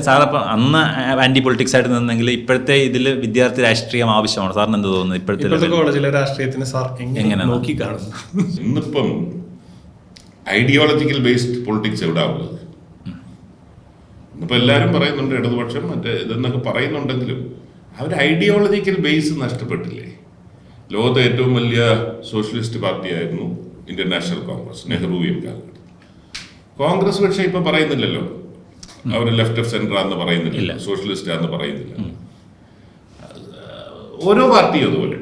സാറപ്പം അന്ന് anti politics ആയിട്ട് നിന്നെങ്കിൽ ഇപ്പോഴത്തെ ഇതിൽ വിദ്യാർത്ഥി രാഷ്ട്രീയം ആവശ്യമാണ്. സാറിന് എന്ത് തോന്നുന്നു ഇപ്പോഴത്തെ കോളേജിലെ രാഷ്ട്രീയത്തിന് സാർ എങ്ങനെ നോക്കി കാണുന്നു? ഇന്നിപ്പം ഐഡിയോളജിക്കൽ ബേസ്ഡ് പൊളിറ്റിക്സ് എവിടെ ഉള്ളത്? ഇന്നിപ്പോൾ എല്ലാവരും പറയുന്നുണ്ട് ഇടതുപക്ഷം മറ്റേ ഇതെന്നൊക്കെ പറയുന്നുണ്ടെങ്കിലും അവർ ഐഡിയോളജിക്കൽ ബേസ് നഷ്ടപ്പെട്ടില്ലേ? ലോകത്തെ ഏറ്റവും വലിയ സോഷ്യലിസ്റ്റ് പാർട്ടിയായിരുന്നു ഇന്ത്യൻ നാഷണൽ കോൺഗ്രസ്, നെഹ്റുവിയൻ കാലഘട്ടം. കോൺഗ്രസ് പക്ഷേ ഇപ്പൊ പറയുന്നില്ലല്ലോ അവർ ലെഫ്റ്റ് ഓഫ് സെന്റർ ആണെന്ന് പറയുന്നില്ല, സോഷ്യലിസ്റ്റ് ആണെന്ന് പറയുന്നില്ല. ഓരോ പാർട്ടിയും അതുപോലെ.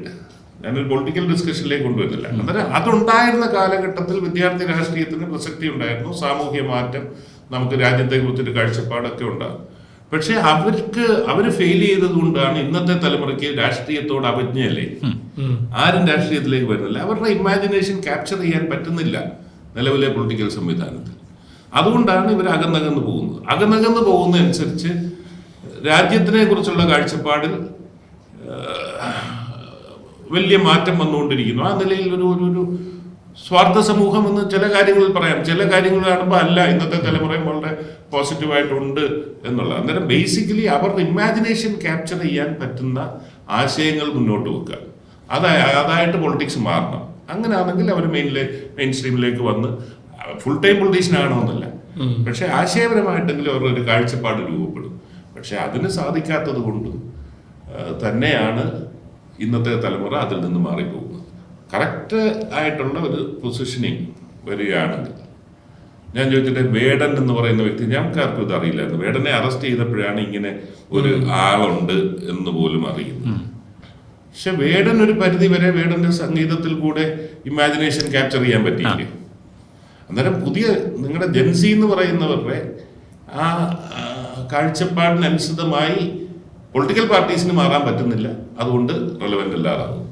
ഞാനൊരു പൊളിറ്റിക്കൽ ഡിസ്കഷനിലേക്ക് കൊണ്ടുവരുന്നില്ല. അന്നേരം അതുണ്ടായിരുന്ന കാലഘട്ടത്തിൽ വിദ്യാർത്ഥി രാഷ്ട്രീയത്തിന് പ്രസക്തി ഉണ്ടായിരുന്നു. സാമൂഹ്യ മാറ്റം, നമുക്ക് രാജ്യത്തെ കുറിച്ചൊരു കാഴ്ചപ്പാടൊക്കെ ഉണ്ടാകും. പക്ഷെ അവർ ഫെയിൽ ചെയ്തത് കൊണ്ടാണ് ഇന്നത്തെ തലമുറയ്ക്ക് രാഷ്ട്രീയത്തോട് അവജ്ഞയല്ലേ. ആരും രാഷ്ട്രീയത്തിലേക്ക് വരുന്നില്ല. അവരുടെ ഇമാജിനേഷൻ ക്യാപ്ചർ ചെയ്യാൻ പറ്റുന്നില്ല നിലവിലെ പൊളിറ്റിക്കൽ സംവിധാനത്തിൽ. അതുകൊണ്ടാണ് ഇവർ അകന്നകന്ന് പോകുന്നത്. അകന്നകന്ന് പോകുന്നതനുസരിച്ച് രാജ്യത്തിനെ കുറിച്ചുള്ള കാഴ്ചപ്പാടിൽ വലിയ മാറ്റം വന്നുകൊണ്ടിരിക്കുന്നു. ആ നിലയിൽ ഒരു സ്വാർത്ഥ സമൂഹം എന്ന് ചില കാര്യങ്ങളിൽ പറയാം. ചില കാര്യങ്ങൾ കാണുമ്പോൾ അല്ല, ഇന്നത്തെ തലമുറയും വളരെ പോസിറ്റീവായിട്ടുണ്ട് എന്നുള്ളത്. അന്നേരം ബേസിക്കലി അവരുടെ ഇമാജിനേഷൻ ക്യാപ്ചർ ചെയ്യാൻ പറ്റുന്ന ആശയങ്ങൾ മുന്നോട്ട് വെക്കുക. അതായിട്ട് പൊളിറ്റിക്സ് മാറണം. അങ്ങനെ ആണെങ്കിൽ അവർ മെയിൻ സ്ട്രീമിലേക്ക് വന്ന് ഫുൾ ടൈം പൊളിറ്റീഷ്യൻ ആകണമെന്നല്ല, പക്ഷെ ആശയപരമായിട്ടെങ്കിലും അവരുടെ ഒരു കാഴ്ചപ്പാട് രൂപപ്പെടും. പക്ഷെ അതിന് സാധിക്കാത്തത് കൊണ്ട് തന്നെയാണ് ഇന്നത്തെ തലമുറ അതിൽ നിന്ന് മാറിപ്പോകുന്നത്. കറക്റ്റ് ആയിട്ടുള്ള ഒരു പൊസിഷനിങ് വരികയാണെങ്കിൽ, ഞാൻ ചോദിച്ചിട്ട് വേടൻ എന്ന് പറയുന്ന വ്യക്തി, ഞങ്ങൾക്കാർക്കും ഇത് അറിയില്ലായിരുന്നു. വേടനെ അറസ്റ്റ് ചെയ്തപ്പോഴാണ് ഇങ്ങനെ ഒരു ആളുണ്ട് എന്ന് പോലും അറിയുന്നത്. പക്ഷെ വേടൻ ഒരു പരിധി വരെ വേടന്റെ സംഗീതത്തിൽ കൂടെ ഇമാജിനേഷൻ ക്യാപ്ചർ ചെയ്യാൻ പറ്റിയില്ലേ? അന്നേരം പുതിയ നിങ്ങളുടെ ജെൻസി എന്ന് പറയുന്നവരുടെ ആ കാഴ്ചപ്പാടിനനുസൃതമായി പൊളിറ്റിക്കൽ പാർട്ടീസിന് മാറാൻ പറ്റുന്നില്ല. അതുകൊണ്ട് റെലവെന്റ് അല്ലാതാകും.